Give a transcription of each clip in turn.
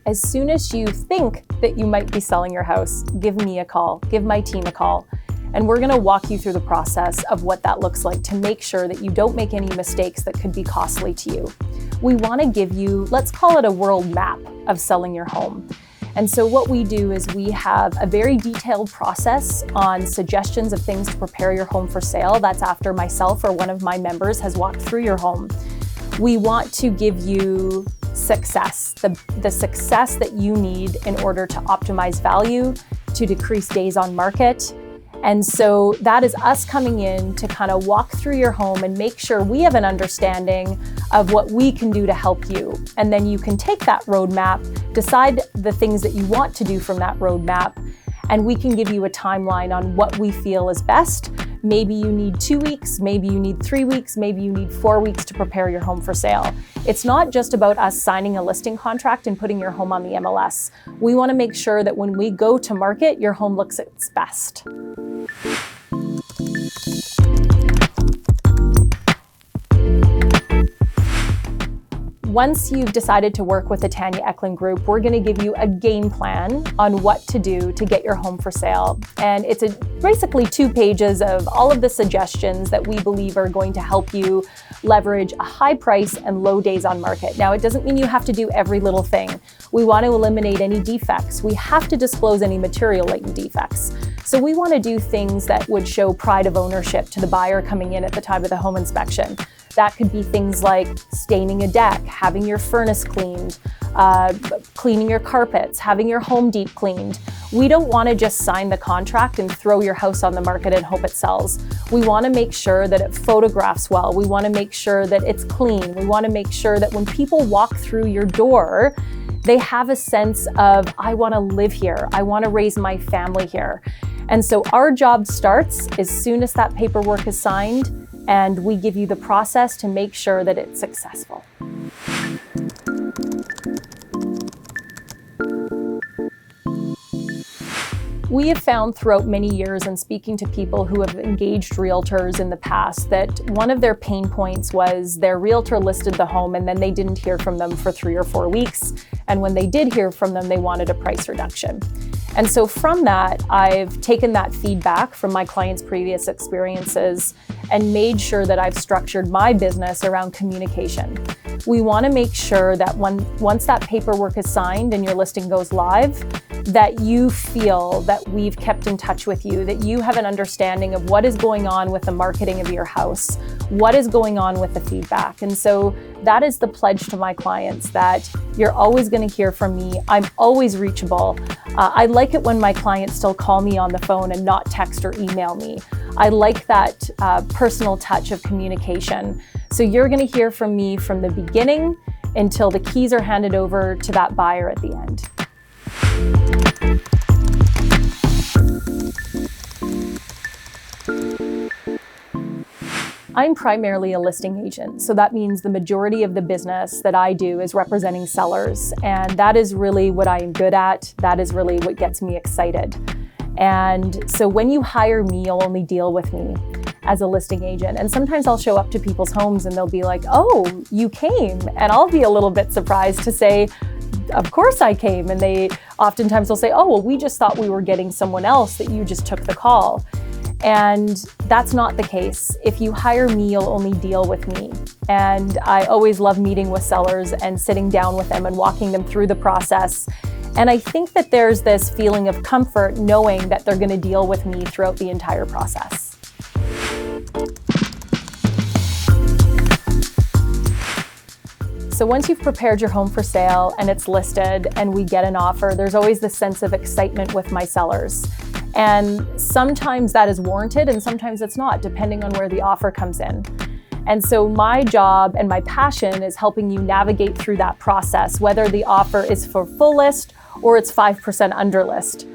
as soon as you think that you might be selling your house, give me a call, give my team a call. And we're gonna walk you through the process of what that looks like to make sure that you don't make any mistakes that could be costly to you. We wanna give you, let's call it a world map of selling your home. And so what we do is we have a very detailed process on suggestions of things to prepare your home for sale. That's after myself or one of my members has walked through your home. We want to give you success, the success that you need in order to optimize value, to decrease days on market. And so that is us coming in to kind of walk through your home and make sure we have an understanding of what we can do to help you. And then you can take that roadmap, decide the things that you want to do from that roadmap, and we can give you a timeline on what we feel is best. Maybe you need 2 weeks, maybe you need 3 weeks, maybe you need 4 weeks to prepare your home for sale. It's not just about us signing a listing contract and putting your home on the MLS. We want to make sure that when we go to market, your home looks its best. Once you've decided to work with the Tanya Eklund Group, we're going to give you a game plan on what to do to get your home for sale. And it's basically 2 pages of all of the suggestions that we believe are going to help you leverage a high price and low days on market. Now, it doesn't mean you have to do every little thing. We want to eliminate any defects. We have to disclose any material latent defects. So we want to do things that would show pride of ownership to the buyer coming in at the time of the home inspection. That could be things like staining a deck, having your furnace cleaned, cleaning your carpets, having your home deep cleaned. We don't want to just sign the contract and throw your house on the market and hope it sells. We want to make sure that it photographs well. We want to make sure that it's clean. We want to make sure that when people walk through your door, they have a sense of, I want to live here. I want to raise my family here. And so our job starts as soon as that paperwork is signed, and we give you the process to make sure that it's successful. We have found throughout many years in speaking to people who have engaged realtors in the past that one of their pain points was their realtor listed the home and then they didn't hear from them for 3 or 4 weeks. And when they did hear from them, they wanted a price reduction. And so from that, I've taken that feedback from my clients' previous experiences and made sure that I've structured my business around communication. We want to make sure that once that paperwork is signed and your listing goes live, that you feel that we've kept in touch with you, that you have an understanding of what is going on with the marketing of your house, what is going on with the feedback. And so that is the pledge to my clients, that you're always going to hear from me. I'm always reachable. I like it when my clients still call me on the phone and not text or email me. I like that personal touch of communication. So you're going to hear from me from the beginning until the keys are handed over to that buyer at the end. I'm primarily a listing agent, so that means the majority of the business that I do is representing sellers, and that is really what I am good at. That is really what gets me excited. And so when you hire me, you'll only deal with me as a listing agent. And sometimes I'll show up to people's homes and they'll be like, "Oh, you came." And I'll be a little bit surprised to say, "Of course I came." And they oftentimes will say, "Oh, well, we just thought we were getting someone else, that you just took the call." And that's not the case. If you hire me, you'll only deal with me. And I always love meeting with sellers and sitting down with them and walking them through the process. And I think that there's this feeling of comfort knowing that they're going to deal with me throughout the entire process. So once you've prepared your home for sale and it's listed and we get an offer, there's always this sense of excitement with my sellers. And sometimes that is warranted and sometimes it's not, depending on where the offer comes in. And so my job and my passion is helping you navigate through that process, whether the offer is for full list or it's 5% under list.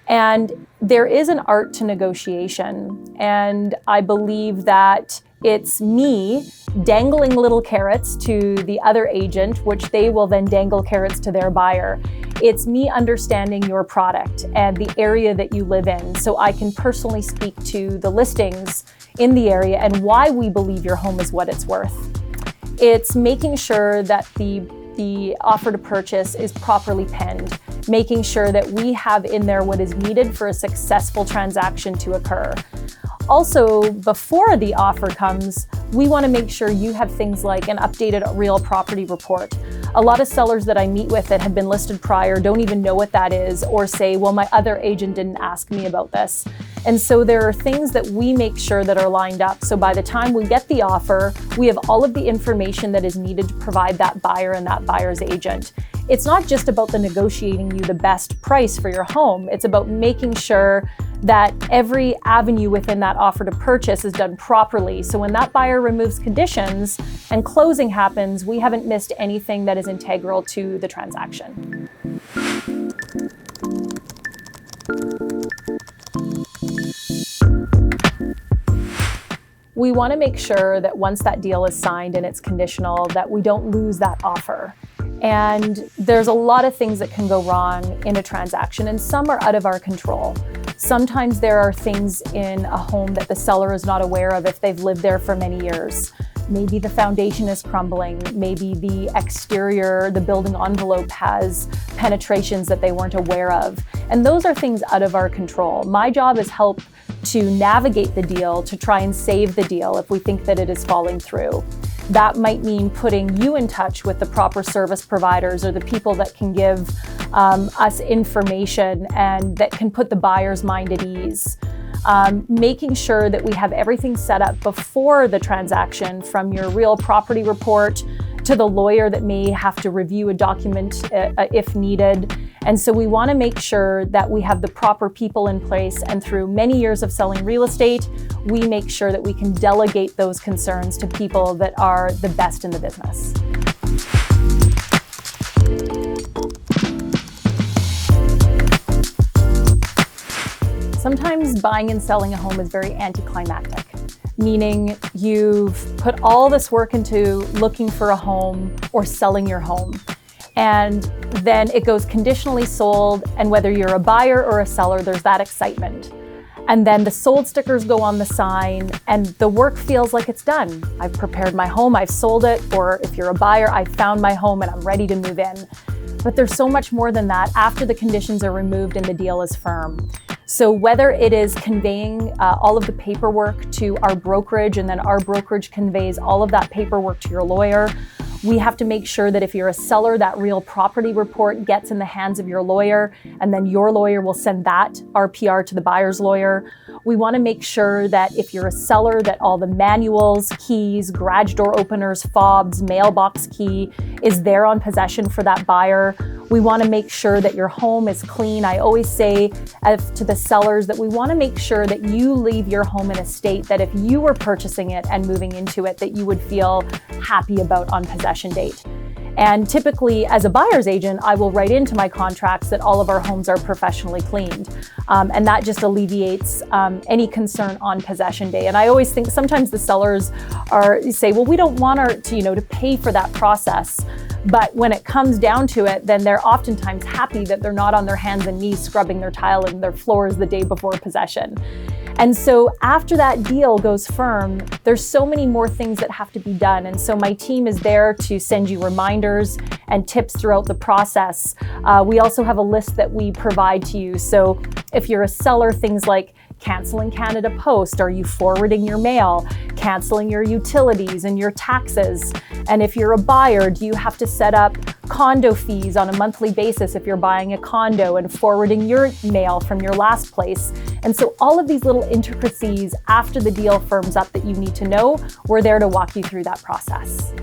And there is an art to negotiation. And I believe that it's me dangling little carrots to the other agent, which they will then dangle carrots to their buyer. It's me understanding your product and the area that you live in, so I can personally speak to the listings in the area and why we believe your home is what it's worth. It's making sure that the the offer to purchase is properly penned, making sure that we have in there what is needed for a successful transaction to occur. Also, before the offer comes, we want to make sure you have things like an updated real property report. A lot of sellers that I meet with that have been listed prior don't even know what that is, or say, well, my other agent didn't ask me about this. And so there are things that we make sure that are lined up. So by the time we get the offer, we have all of the information that is needed to provide that buyer and that buyer's agent. It's not just about the negotiating you the best price for your home. It's about making sure that every avenue within that offer to purchase is done properly. So when that buyer removes conditions and closing happens, we haven't missed anything that is integral to the transaction. We want to make sure that once that deal is signed and it's conditional, that we don't lose that offer. And there's a lot of things that can go wrong in a transaction, and some are out of our control. Sometimes there are things in a home that the seller is not aware of if they've lived there for many years. Maybe the foundation is crumbling. Maybe the exterior, the building envelope has penetrations that they weren't aware of. And those are things out of our control. My job is help to navigate the deal, to try and save the deal if we think that it is falling through. That might mean putting you in touch with the proper service providers or the people that can give us information and that can put the buyer's mind at ease. Making sure that we have everything set up before the transaction, from your real property report to the lawyer that may have to review a document if needed. And so we want to make sure that we have the proper people in place, and through many years of selling real estate, we make sure that we can delegate those concerns to people that are the best in the business. Sometimes buying and selling a home is very anticlimactic, meaning you've put all this work into looking for a home or selling your home, and then it goes conditionally sold, and whether you're a buyer or a seller, there's that excitement. And then the sold stickers go on the sign and the work feels like it's done. I've prepared my home, I've sold it, or if you're a buyer, I've found my home and I'm ready to move in. But there's so much more than that after the conditions are removed and the deal is firm. So whether it is conveying all of the paperwork to our brokerage, and then our brokerage conveys all of that paperwork to your lawyer, we have to make sure that if you're a seller, that real property report gets in the hands of your lawyer, and then your lawyer will send that RPR to the buyer's lawyer. We want to make sure that if you're a seller, that all the manuals, keys, garage door openers, fobs, mailbox key is there on possession for that buyer. We want to make sure that your home is clean. I always say to the sellers that we want to make sure that you leave your home in a state that if you were purchasing it and moving into it, that you would feel happy about on possession date. And typically, as a buyer's agent, I will write into my contracts that all of our homes are professionally cleaned. And that just alleviates any concern on possession day. And I always think sometimes the sellers say, well, we don't want to pay for that process. But when it comes down to it, then they're oftentimes happy that they're not on their hands and knees scrubbing their tile and their floors the day before possession. And so after that deal goes firm, there's so many more things that have to be done. And so my team is there to send you reminders and tips throughout the process. We also have a list that we provide to you. So if you're a seller, things like canceling Canada Post, are you forwarding your mail, canceling your utilities and your taxes? And if you're a buyer, do you have to set up condo fees on a monthly basis if you're buying a condo and forwarding your mail from your last place? And so all of these little intricacies after the deal firms up that you need to know, we're there to walk you through that process.